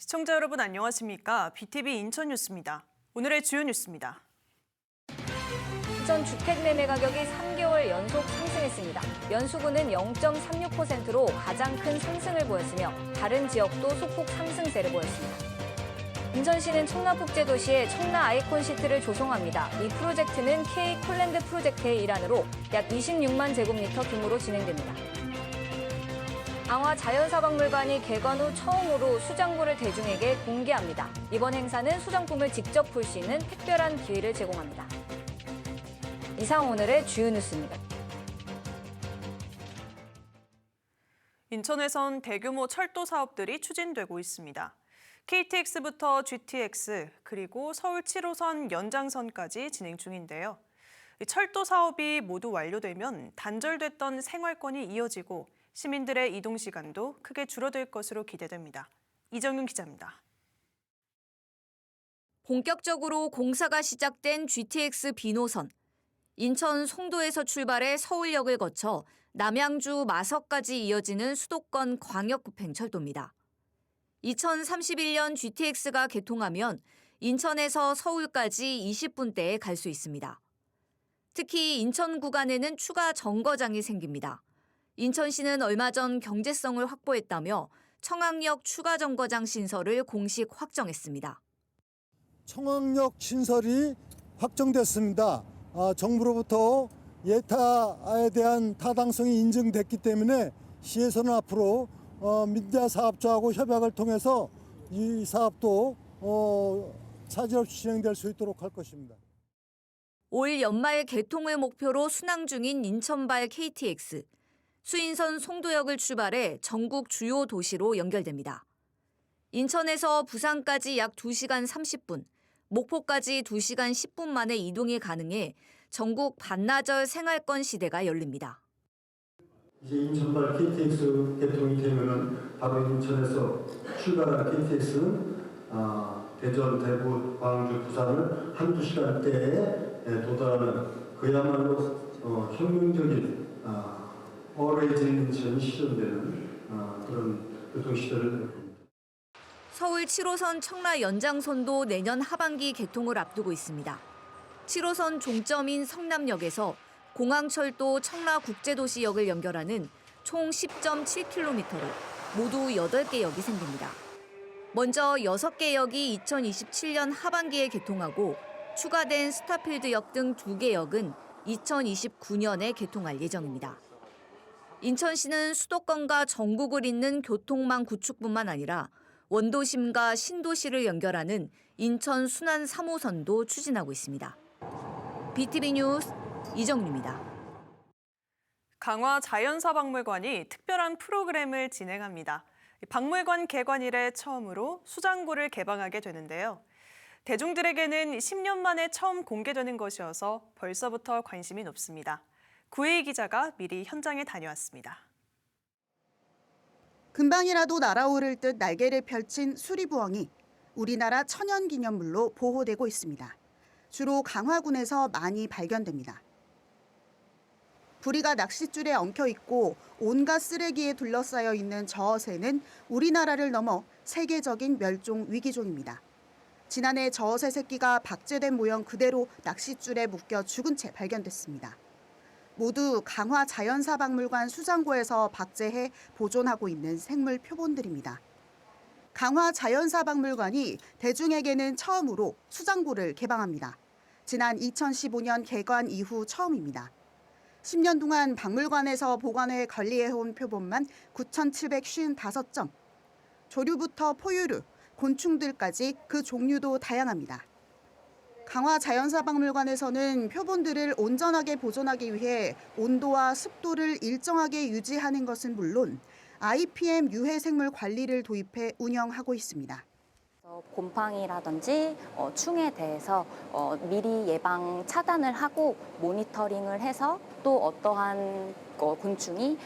시청자 여러분 안녕하십니까? BTV 인천 뉴스입니다. 오늘의 주요 뉴스입니다. 인천 주택 매매 가격이 3개월 연속 상승했습니다. 연수구는 0.36%로 가장 큰 상승을 보였으며 다른 지역도 소폭 상승세를 보였습니다. 인천시는 청라복제도시에 청라 아이콘 시티를 조성합니다. 이 프로젝트는 K 콜랜드 프로젝트의 일환으로 약 26만 제곱미터 규모로 진행됩니다. 강화 자연사박물관이 개관 후 처음으로 수장고를 대중에게 공개합니다. 이번 행사는 수장품을 직접 볼 수 있는 특별한 기회를 제공합니다. 이상 오늘의 주요 뉴스입니다. 인천에선 대규모 철도 사업들이 추진되고 있습니다. KTX부터 GTX, 그리고 서울 7호선 연장선까지 진행 중인데요. 철도 사업이 모두 완료되면 단절됐던 생활권이 이어지고 시민들의 이동 시간도 크게 줄어들 것으로 기대됩니다. 이정윤 기자입니다. 본격적으로 공사가 시작된 GTX 비노선. 인천 송도에서 출발해 서울역을 거쳐 남양주 마석까지 이어지는 수도권 광역급행철도입니다. 2031년 GTX가 개통하면 인천에서 서울까지 20분대에 갈 수 있습니다. 특히 인천 구간에는 추가 정거장이 생깁니다. 인천시는 얼마 전 경제성을 확보했다며 청학역 추가 정거장 신설을 공식 확정했습니다. 청학역 신설이 확정됐습니다. 정부로부터 예타에 대한 타당성이 인증됐기 때문에 시에서는 앞으로 민자 사업자하고 협약을 통해서 이 사업도 차질 없이 진행될 수 있도록 할 것입니다. 올 연말 개통을 목표로 순항 중인 인천발 KTX. 수인선 송도역을 출발해 전국 주요 도시로 연결됩니다. 인천에서 부산까지 약 2시간 30분, 목포까지 2시간 10분 만에 이동이 가능해 전국 반나절 생활권 시대가 열립니다. 이제 인천발 KTX 개통이 되면은 바로 인천에서 출발한 KTX는 대전, 대구, 광주, 부산을 한두 시간대에 도달하는 그야말로 혁명적인 어뢰진 인천이 실현되는 그런 교통시대를 봅니다. 서울 7호선 청라 연장선도 내년 하반기 개통을 앞두고 있습니다. 7호선 종점인 성남역에서 공항철도 청라국제도시역을 연결하는 총 10.7km로 모두 8개 역이 생깁니다. 먼저 6개 역이 2027년 하반기에 개통하고 추가된 스타필드역 등 2개 역은 2029년에 개통할 예정입니다. 인천시는 수도권과 전국을 잇는 교통망 구축뿐만 아니라 원도심과 신도시를 연결하는 인천 순환 3호선도 추진하고 있습니다. BTV 뉴스 이정윤입니다. 강화 자연사박물관이 특별한 프로그램을 진행합니다. 박물관 개관 이래 처음으로 수장고를 개방하게 되는데요. 대중들에게는 10년 만에 처음 공개되는 것이어서 벌써부터 관심이 높습니다. 구혜희 기자가 미리 현장에 다녀왔습니다. 금방이라도 날아오를 듯 날개를 펼친 수리부엉이 우리나라 천연기념물로 보호되고 있습니다. 주로 강화군에서 많이 발견됩니다. 부리가 낚싯줄에 엉켜 있고 온갖 쓰레기에 둘러싸여 있는 저 새는 우리나라를 넘어 세계적인 멸종 위기종입니다. 지난해 저 새 새끼가 박제된 모형 그대로 낚싯줄에 묶여 죽은 채 발견됐습니다. 모두 강화 자연사박물관 수장고에서 박제해 보존하고 있는 생물 표본들입니다. 강화 자연사박물관이 대중에게는 처음으로 수장고를 개방합니다. 지난 2015년 개관 이후 처음입니다. 10년 동안 박물관에서 보관해 관리해온 표본만 9,755점. 조류부터 포유류, 곤충들까지 그 종류도 다양합니다. 강화 자연사박물관에서는 표본들을 온전하게 보존하기 위해 온도와 습도를 일정하게 유지하는 것은 물론 IPM 유해 생물 관리를 도입해 운영하고 있습니다. 곰팡이라든지 충에 대해서 미리 예방 차단을 하고 모니터링을 해서 또 어떠한 곤충이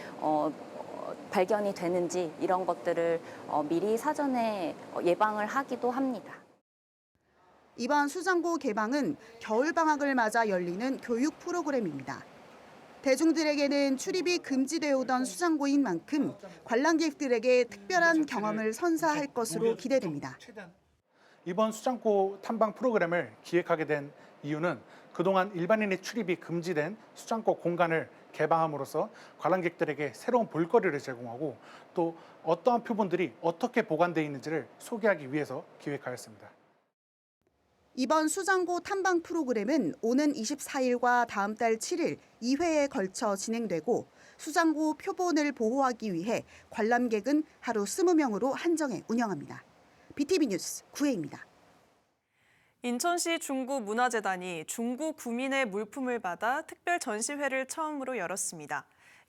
발견이 되는지 이런 것들을 미리 사전에 예방을 하기도 합니다. 이번 수장고 개방은 겨울방학을 맞아 열리는 교육 프로그램입니다. 대중들에게는 출입이 금지되어 오던 수장고인 만큼 관람객들에게 특별한 경험을 선사할 것으로 기대됩니다. 이번 수장고 탐방 프로그램을 기획하게 된 이유는 그동안 일반인의 출입이 금지된 수장고 공간을 개방함으로써 관람객들에게 새로운 볼거리를 제공하고 또 어떠한 표본들이 어떻게 보관되어 있는지를 소개하기 위해서 기획하였습니다. 이번 수장고 탐방 프로그램은 오는 24일과 다음 달 7일 2회에 걸쳐 진행되고 수장고 표본을 보호하기 위해 관람객은 하루 20명으로 한정해 운영합니다. BTV 뉴스 구혜입니다. 인천시 중구문화재단이 중구 구민의 물품을 받아 특별 전시회를 처음으로 열었습니다.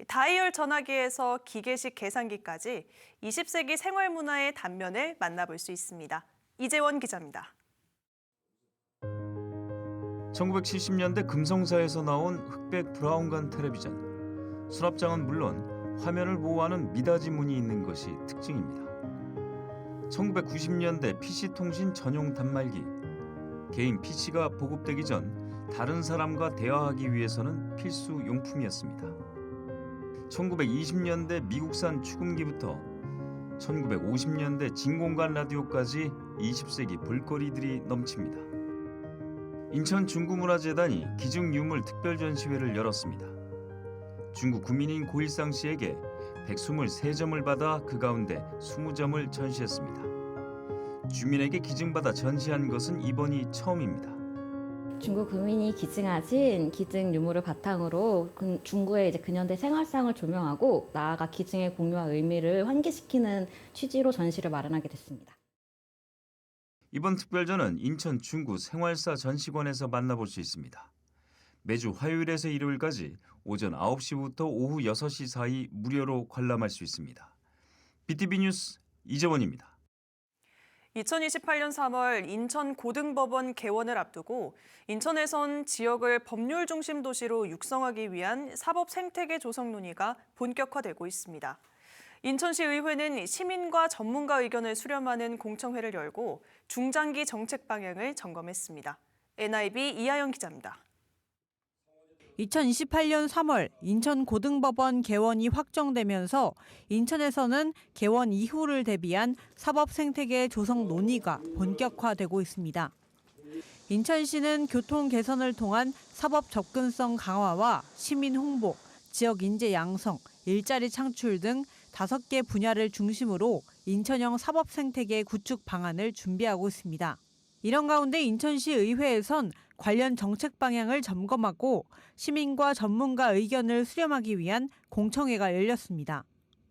다이얼 전화기에서 기계식 계산기까지 20세기 생활문화의 단면을 만나볼 수 있습니다. 이재원 기자입니다. 1970년대 금성사에서 나온 흑백 브라운관 텔레비전. 수납장은 물론 화면을 보호하는 미닫이 문이 있는 것이 특징입니다. 1990년대 PC통신 전용 단말기. 개인 PC가 보급되기 전 다른 사람과 대화하기 위해서는 필수 용품이었습니다. 1920년대 미국산 축음기부터 1950년대 진공관 라디오까지 20세기 볼거리들이 넘칩니다. 인천 중구문화재단이 기증유물 특별전시회를 열었습니다. 중구 구민인 고일상 씨에게 123점을 받아 그 가운데 20점을 전시했습니다. 주민에게 기증받아 전시한 것은 이번이 처음입니다. 중구 구민이 기증하신 기증 유물을 바탕으로 중구의 근현대 생활상을 조명하고 나아가 기증의 공유와 의미를 환기시키는 취지로 전시를 마련하게 됐습니다. 이번 특별전은 인천 중구 생활사 전시관에서 만나볼 수 있습니다. 매주 화요일에서 일요일까지 오전 9시부터 오후 6시 사이 무료로 관람할 수 있습니다. BTV 뉴스 이재원입니다. 2028년 3월 인천 고등법원 개원을 앞두고 인천에선 지역을 법률 중심 도시로 육성하기 위한 사법 생태계 조성 논의가 본격화되고 있습니다. 인천시 의회는 시민과 전문가 의견을 수렴하는 공청회를 열고 중장기 정책 방향을 점검했습니다. NIB 이하영 기자입니다. 2028년 3월 인천 고등법원 개원이 확정되면서 인천에서는 개원 이후를 대비한 사법 생태계 조성 논의가 본격화되고 있습니다. 인천시는 교통 개선을 통한 사법 접근성 강화와 시민 홍보, 지역 인재 양성, 일자리 창출 등 5개 분야를 중심으로 인천형 사법 생태계 구축 방안을 준비하고 있습니다. 이런 가운데 인천시 의회에선 관련 정책 방향을 점검하고 시민과 전문가 의견을 수렴하기 위한 공청회가 열렸습니다.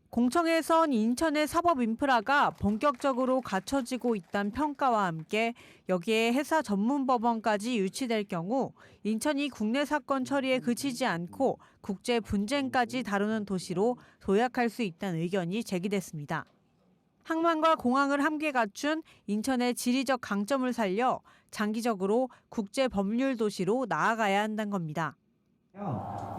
공청회에선 인천의 사법 인프라가 본격적으로 갖춰지고 있다는 평가와 함께 여기에 해사 전문 법원까지 유치될 경우 인천이 국내 사건 처리에 그치지 않고 국제 분쟁까지 다루는 도시로 도약할 수 있다는 의견이 제기됐습니다. 항만과 공항을 함께 갖춘 인천의 지리적 강점을 살려 장기적으로 국제 법률 도시로 나아가야 한다는 겁니다.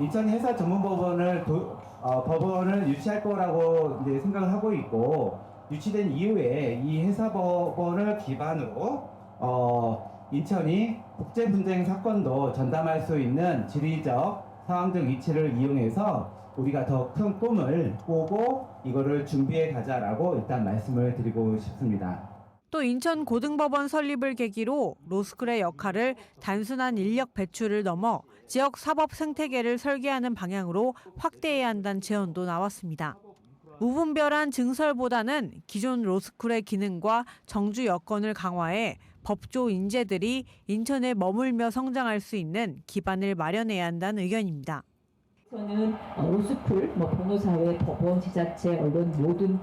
인천 해사 전문법원을 법원을 유치할 거라고 이제 생각을 하고 있고 유치된 이후에 이 해사법원을 기반으로 인천이 국제 분쟁 사건도 전담할 수 있는 지리적 상황적 위치를 이용해서 우리가 더 큰 꿈을 꾸고 이거를 준비해 가자라고 일단 말씀을 드리고 싶습니다. 또 인천 고등법원 설립을 계기로 로스쿨의 역할을 단순한 인력 배출을 넘어 지역 사법 생태계를 설계하는 방향으로 확대해야 한다는 제언도 나왔습니다. 무분별한 증설보다는 기존 로스쿨의 기능과 정주 여건을 강화해 법조 인재들이 인천에 머물며 성장할 수 있는 기반을 마련해야 한다는 의견입니다. 저는 로스쿨, 변호사회, 법원, 지자체, 언론 모든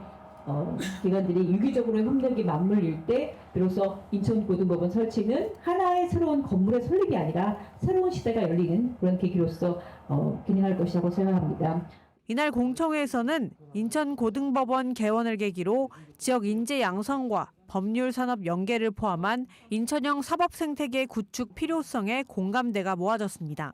기관들이 유기적으로 협력이 맞물릴 때 비로소 인천고등법원 설치는 하나의 새로운 건물의 설립이 아니라 새로운 시대가 열리는 그런 계기로서 기능할 것이라고 생각합니다. 이날 공청회에서는 인천고등법원 개원을 계기로 지역 인재 양성과 법률 산업 연계를 포함한 인천형 사법 생태계 구축 필요성에 공감대가 모아졌습니다.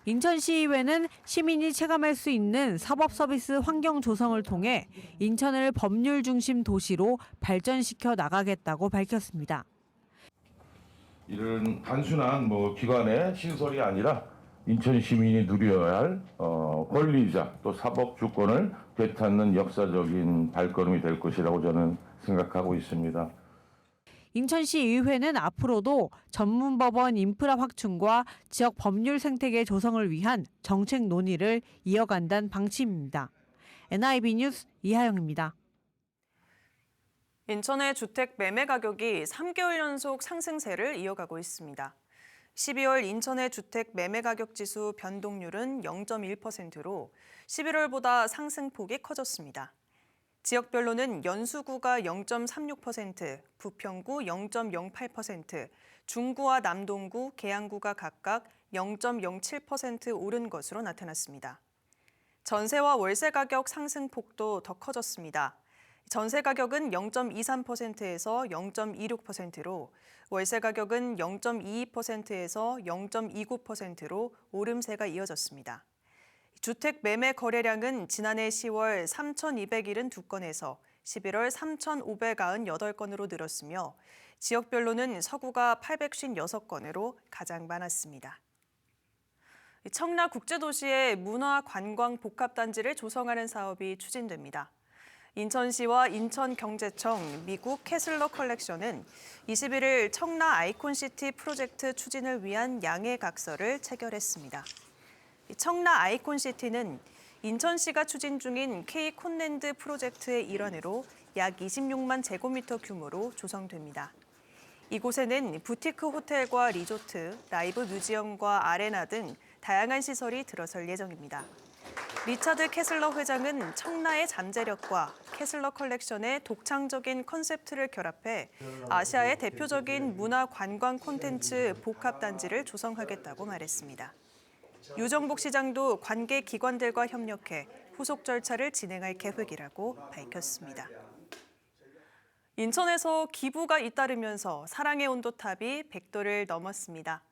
인천시의회는 시민이 체감할 수 있는 사법 서비스 환경 조성을 통해 인천을 법률 중심 도시로 발전시켜 나가겠다고 밝혔습니다. 이런 단순한 기관의 신설이 아니라 인천 시민이 누려야 할 권리이자 또 사법 주권을 되찾는 역사적인 발걸음이 될 것이라고 저는 생각하고 있습니다. 인천시 의회는 앞으로도 전문법원 인프라 확충과 지역 법률 생태계 조성을 위한 정책 논의를 이어간다는 방침입니다. NIB 뉴스 이하영입니다. 인천의 주택 매매 가격이 3개월 연속 상승세를 이어가고 있습니다. 12월 인천의 주택 매매 가격 지수 변동률은 0.1%로 11월보다 상승폭이 커졌습니다. 지역별로는 연수구가 0.36%, 부평구 0.08%, 중구와 남동구, 계양구가 각각 0.07% 오른 것으로 나타났습니다. 전세와 월세 가격 상승폭도 더 커졌습니다. 전세 가격은 0.23%에서 0.26%로, 월세 가격은 0.22%에서 0.29%로 오름세가 이어졌습니다. 주택 매매 거래량은 지난해 10월 3,272건에서 11월 3,598건으로 늘었으며 지역별로는 서구가 856건으로 가장 많았습니다. 청라국제도시의 문화관광복합단지를 조성하는 사업이 추진됩니다. 인천시와 인천경제청, 미국 캐슬러 컬렉션은 21일 청라 아이콘시티 프로젝트 추진을 위한 양해각서를 체결했습니다. 청라 아이콘시티는 인천시가 추진 중인 K-콘랜드 프로젝트의 일환으로 약 26만 제곱미터 규모로 조성됩니다. 이곳에는 부티크 호텔과 리조트, 라이브 뮤지엄과 아레나 등 다양한 시설이 들어설 예정입니다. 리차드 캐슬러 회장은 청라의 잠재력과 캐슬러 컬렉션의 독창적인 컨셉트를 결합해 아시아의 대표적인 문화 관광 콘텐츠 복합단지를 조성하겠다고 말했습니다. 유정복 시장도 관계 기관들과 협력해 후속 절차를 진행할 계획이라고 밝혔습니다. 인천에서 기부가 잇따르면서 사랑의 온도탑이 100도를 넘었습니다.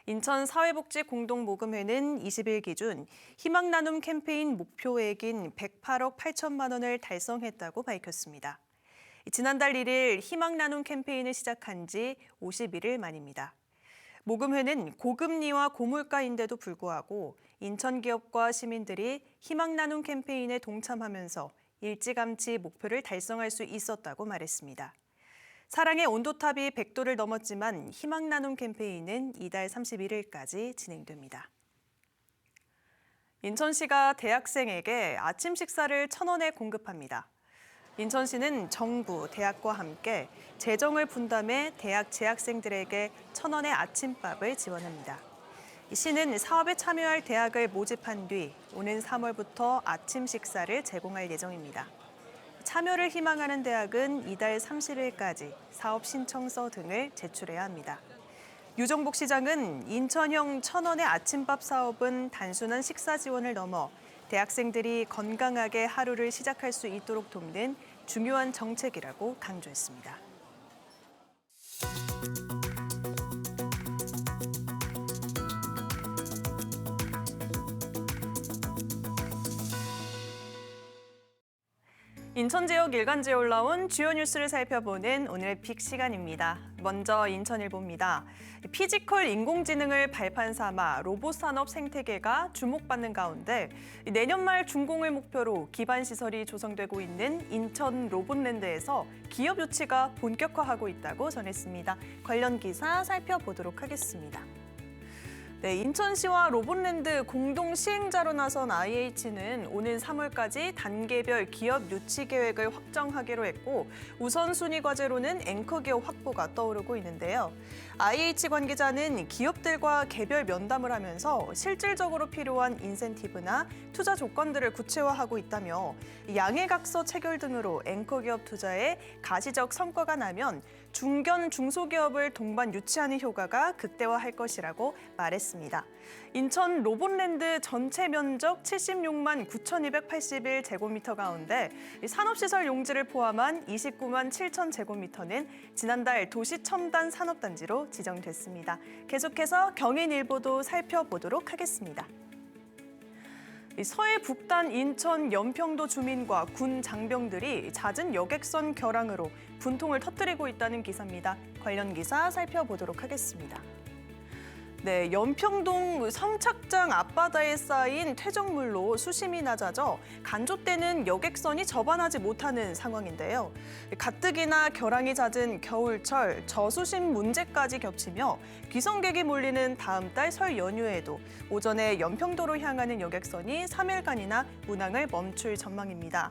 인천 사회복지공동모금회는 20일 기준 희망 나눔 캠페인 목표액인 108억 8천만 원을 달성했다고 밝혔습니다. 지난달 1일 희망 나눔 캠페인을 시작한 지 51일 만입니다. 모금회는 고금리와 고물가인데도 불구하고 인천 기업과 시민들이 희망 나눔 캠페인에 동참하면서 일찌감치 목표를 달성할 수 있었다고 말했습니다. 사랑의 온도탑이 100도를 넘었지만 희망 나눔 캠페인은 이달 31일까지 진행됩니다. 인천시가 대학생에게 아침 식사를 1,000원에 공급합니다. 인천시는 정부, 대학과 함께 재정을 분담해 대학 재학생들에게 1,000원의 아침밥을 지원합니다. 시는 사업에 참여할 대학을 모집한 뒤 오는 3월부터 아침 식사를 제공할 예정입니다. 참여를 희망하는 대학은 이달 30일까지 사업 신청서 등을 제출해야 합니다. 유정복 시장은 인천형 1,000원의 아침밥 사업은 단순한 식사 지원을 넘어 대학생들이 건강하게 하루를 시작할 수 있도록 돕는 중요한 정책이라고 강조했습니다. 인천 지역 일간지에 올라온 주요 뉴스를 살펴보는 오늘의 빅 시간입니다. 먼저 인천일보입니다. 피지컬 인공지능을 발판 삼아 로봇 산업 생태계가 주목받는 가운데 내년 말 준공을 목표로 기반 시설이 조성되고 있는 인천 로봇랜드에서 기업 유치가 본격화하고 있다고 전했습니다. 관련 기사 살펴보도록 하겠습니다. 네, 인천시와 로봇랜드 공동 시행자로 나선 IH는 오는 3월까지 단계별 기업 유치 계획을 확정하기로 했고 우선순위 과제로는 앵커 기업 확보가 떠오르고 있는데요. IH 관계자는 기업들과 개별 면담을 하면서 실질적으로 필요한 인센티브나 투자 조건들을 구체화하고 있다며 양해각서 체결 등으로 앵커 기업 투자에 가시적 성과가 나면 중견 중소기업을 동반 유치하는 효과가 극대화할 것이라고 말했습니다. 인천 로봇랜드 전체 면적 76만 9,281제곱미터 가운데 산업시설 용지를 포함한 29만 7천 제곱미터는 지난달 도시첨단 산업단지로 지정됐습니다. 계속해서 경인일보도 살펴보도록 하겠습니다. 서해 북단 인천 연평도 주민과 군 장병들이 잦은 여객선 결항으로 분통을 터뜨리고 있다는 기사입니다. 관련 기사 살펴보도록 하겠습니다. 네, 연평동 성착장 앞바다에 쌓인 퇴적물로 수심이 낮아져 간조대는 여객선이 접안하지 못하는 상황인데요. 가뜩이나 결항이 잦은 겨울철 저수심 문제까지 ገብ치며 귀성객이 몰리는 다음 달 설 연휴에도 오전에 연평도로 향하는 여객선이 3일간이나 운항을 멈출 전망입니다.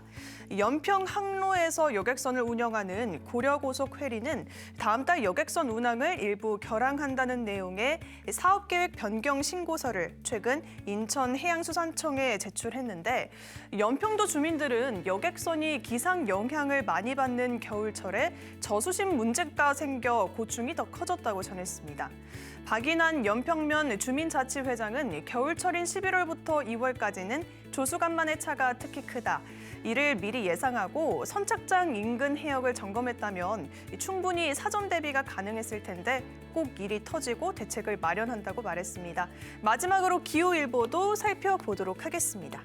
연평 항로에서 여객선을 운영하는 고려고속 회리는 다음 달 여객선 운항을 일부 결항한다는 내용의 사업계획 변경 신고서를 최근 인천해양수산청에 제출했는데 연평도 주민들은 여객선이 기상 영향을 많이 받는 겨울철에 저수심 문제가 생겨 고충이 더 커졌다고 전했습니다. 박인환 연평면 주민자치회장은 겨울철인 11월부터 2월까지는 조수간만의 차가 특히 크다. 이를 미리 예상하고 선착장 인근 해역을 점검했다면 충분히 사전 대비가 가능했을 텐데 꼭 일이 터지고 대책을 마련한다고 말했습니다. 마지막으로 기후일보도 살펴보도록 하겠습니다.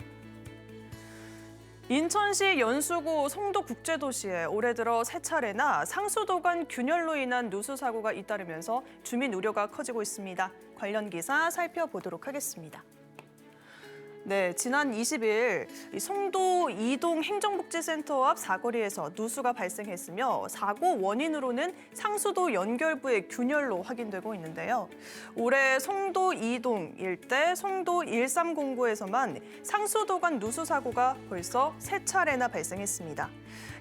인천시 연수구 송도국제도시에 올해 들어 세 차례나 상수도관 균열로 인한 누수 사고가 잇따르면서 주민 우려가 커지고 있습니다. 관련 기사 살펴보도록 하겠습니다. 네, 지난 20일 송도 이동 행정복지센터 앞 사거리에서 누수가 발생했으며 사고 원인으로는 상수도 연결부의 균열로 확인되고 있는데요. 올해 송도 이동 일대 송도 1309에서만 상수도관 누수 사고가 벌써 세 차례나 발생했습니다.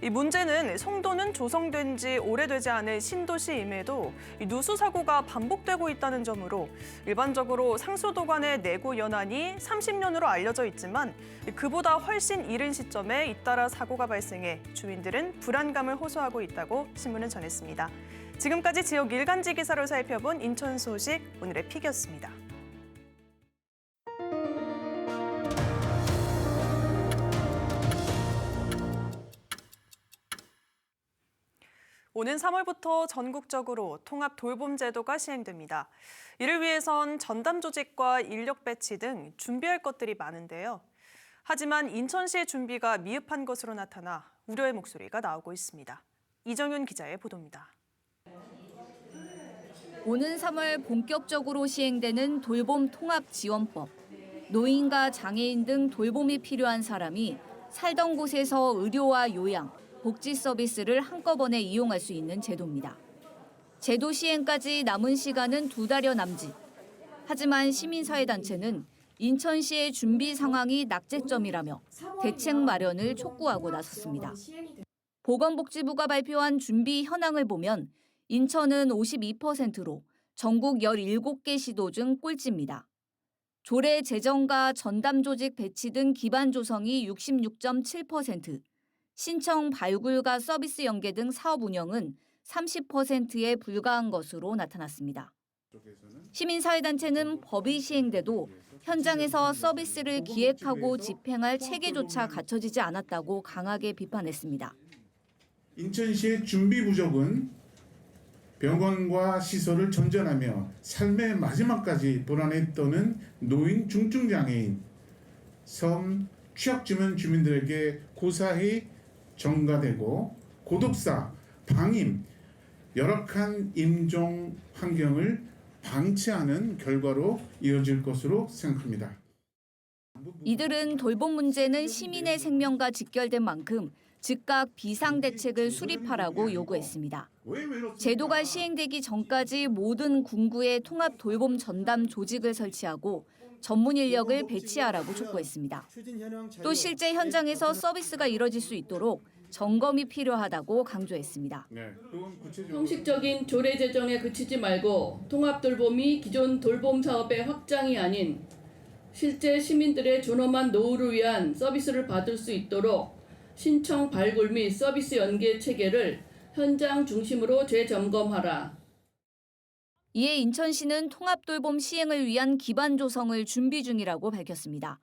이 문제는 송도는 조성된 지 오래되지 않은 신도시임에도 누수 사고가 반복되고 있다는 점으로 일반적으로 상수도관의 내구 연한이 30년으로 알려져 있지만 그보다 훨씬 이른 시점에 잇따라 사고가 발생해 주민들은 불안감을 호소하고 있다고 신문은 전했습니다. 지금까지 지역 일간지 기사로 살펴본 인천 소식 오늘의 픽이었습니다. 오는 3월부터 전국적으로 통합 돌봄 제도가 시행됩니다. 이를 위해선 전담 조직과 인력 배치 등 준비할 것들이 많은데요. 하지만 인천시의 준비가 미흡한 것으로 나타나 우려의 목소리가 나오고 있습니다. 이정윤 기자의 보도입니다. 오는 3월 본격적으로 시행되는 돌봄 통합 지원법. 노인과 장애인 등 돌봄이 필요한 사람이 살던 곳에서 의료와 요양, 복지 서비스를 한꺼번에 이용할 수 있는 제도입니다. 제도 시행까지 남은 시간은 2달여 남짓. 하지만 시민사회단체는 인천시의 준비 상황이 낙제점이라며 대책 마련을 촉구하고 나섰습니다. 보건복지부가 발표한 준비 현황을 보면 인천은 52%로 전국 17개 시도 중 꼴찌입니다. 조례 제정과 전담 조직 배치 등 기반 조성이 66.7%, 신청 발굴과 서비스 연계 등 사업 운영은 30%에 불과한 것으로 나타났습니다. 시민사회단체는 법이 시행돼도 현장에서 서비스를 기획하고 집행할 체계조차 갖춰지지 않았다고 강하게 비판했습니다. 인천시의 준비 부족은 병원과 시설을 전전하며 삶의 마지막까지 불안에 떠는 노인, 중증장애인, 섬, 취약주민 주민들에게 고사히 전가되고 고독사, 방임, 열악한 임종 환경을 방치하는 결과로 이어질 것으로 생각합니다. 이들은 돌봄 문제는 시민의 생명과 직결된 만큼 즉각 비상대책을 수립하라고 요구했습니다. 제도가 시행되기 전까지 모든 군구에 통합 돌봄 전담 조직을 설치하고 전문 인력을 배치하라고 촉구했습니다. 또 실제 현장에서 서비스가 이뤄질 수 있도록 점검이 필요하다고 강조했습니다. 형식적인 조례 제정에 그치지 말고 통합 돌봄이 기존 돌봄 사업의 확장이 아닌 실제 시민들의 존엄한 노후를 위한 서비스를 받을 수 있도록 신청 발굴 및 서비스 연계 체계를 현장 중심으로 재점검하라. 이에 인천시는 통합돌봄 시행을 위한 기반 조성을 준비 중이라고 밝혔습니다.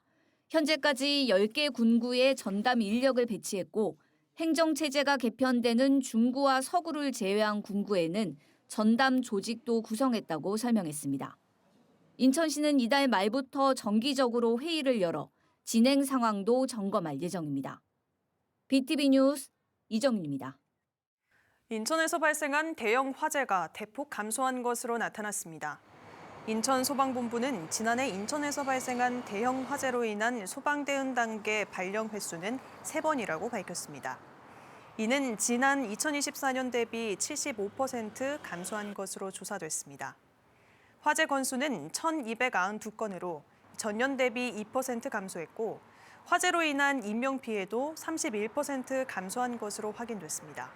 현재까지 10개 군구에 전담 인력을 배치했고 행정체제가 개편되는 중구와 서구를 제외한 군구에는 전담 조직도 구성했다고 설명했습니다. 인천시는 이달 말부터 정기적으로 회의를 열어 진행 상황도 점검할 예정입니다. BTV 뉴스 이정윤입니다. 인천에서 발생한 대형 화재가 대폭 감소한 것으로 나타났습니다. 인천소방본부는 지난해 인천에서 발생한 대형 화재로 인한 소방대응 단계 발령 횟수는 3번이라고 밝혔습니다. 이는 지난 2024년 대비 75% 감소한 것으로 조사됐습니다. 화재 건수는 1,292건으로 전년 대비 2% 감소했고 화재로 인한 인명피해도 31% 감소한 것으로 확인됐습니다.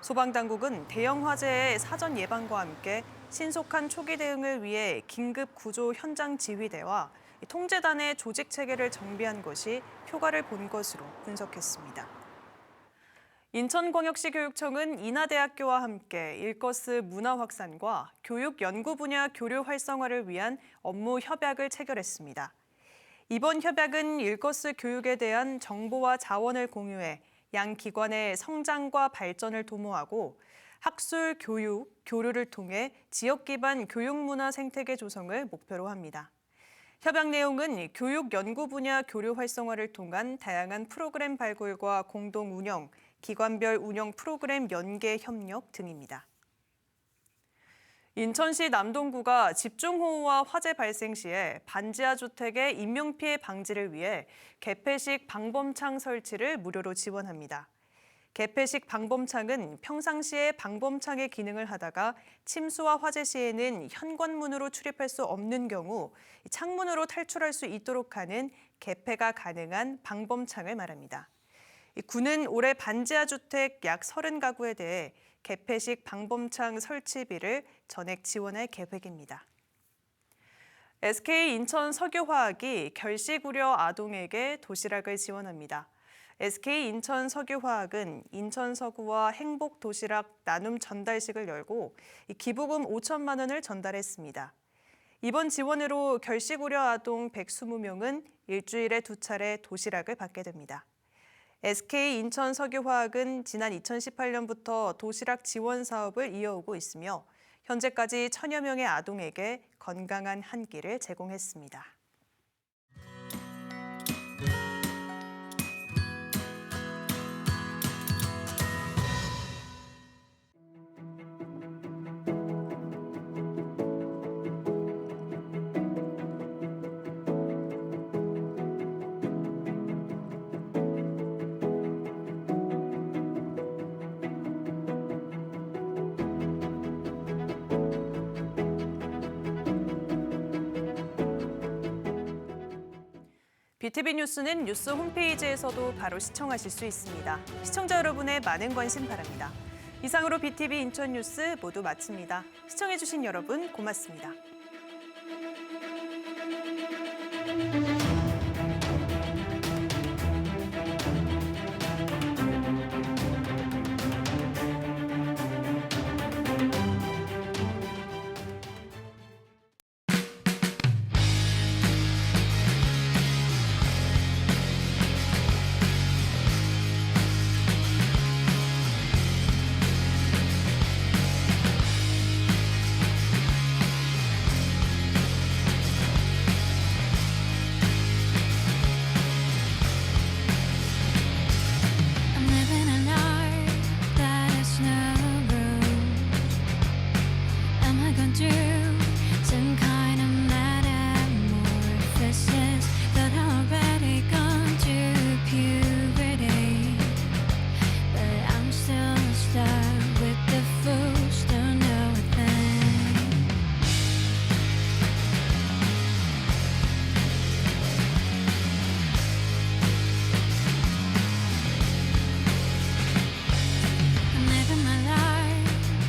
소방당국은 대형 화재의 사전 예방과 함께 신속한 초기 대응을 위해 긴급 구조 현장 지휘대와 통제단의 조직 체계를 정비한 것이 효과를 본 것으로 분석했습니다. 인천광역시 교육청은 인하대학교와 함께 일거스 문화 확산과 교육 연구 분야 교류 활성화를 위한 업무 협약을 체결했습니다. 이번 협약은 일거스 교육에 대한 정보와 자원을 공유해 양 기관의 성장과 발전을 도모하고 학술, 교육, 교류를 통해 지역 기반 교육 문화 생태계 조성을 목표로 합니다. 협약 내용은 교육 연구 분야 교류 활성화를 통한 다양한 프로그램 발굴과 공동 운영, 기관별 운영 프로그램 연계 협력 등입니다. 인천시 남동구가 집중호우와 화재 발생 시에 반지하 주택의 인명피해 방지를 위해 개폐식 방범창 설치를 무료로 지원합니다. 개폐식 방범창은 평상시에 방범창의 기능을 하다가 침수와 화재 시에는 현관문으로 출입할 수 없는 경우 창문으로 탈출할 수 있도록 하는 개폐가 가능한 방범창을 말합니다. 구는 올해 반지하 주택 약 30가구에 대해 개폐식 방범창 설치비를 전액 지원할 계획입니다. SK 인천 석유화학이 결식 우려 아동에게 도시락을 지원합니다. SK 인천 석유화학은 인천 서구와 행복 도시락 나눔 전달식을 열고 기부금 5천만 원을 전달했습니다. 이번 지원으로 결식 우려 아동 120명은 일주일에 2차례 도시락을 받게 됩니다. SK 인천 석유화학은 지난 2018년부터 도시락 지원 사업을 이어오고 있으며 현재까지 1000여 명의 아동에게 건강한 한 끼를 제공했습니다. BTV 뉴스는 뉴스 홈페이지에서도 바로 시청하실 수 있습니다. 시청자 여러분의 많은 관심 바랍니다. 이상으로 BTV 인천 뉴스 모두 마칩니다. 시청해주신 여러분 고맙습니다.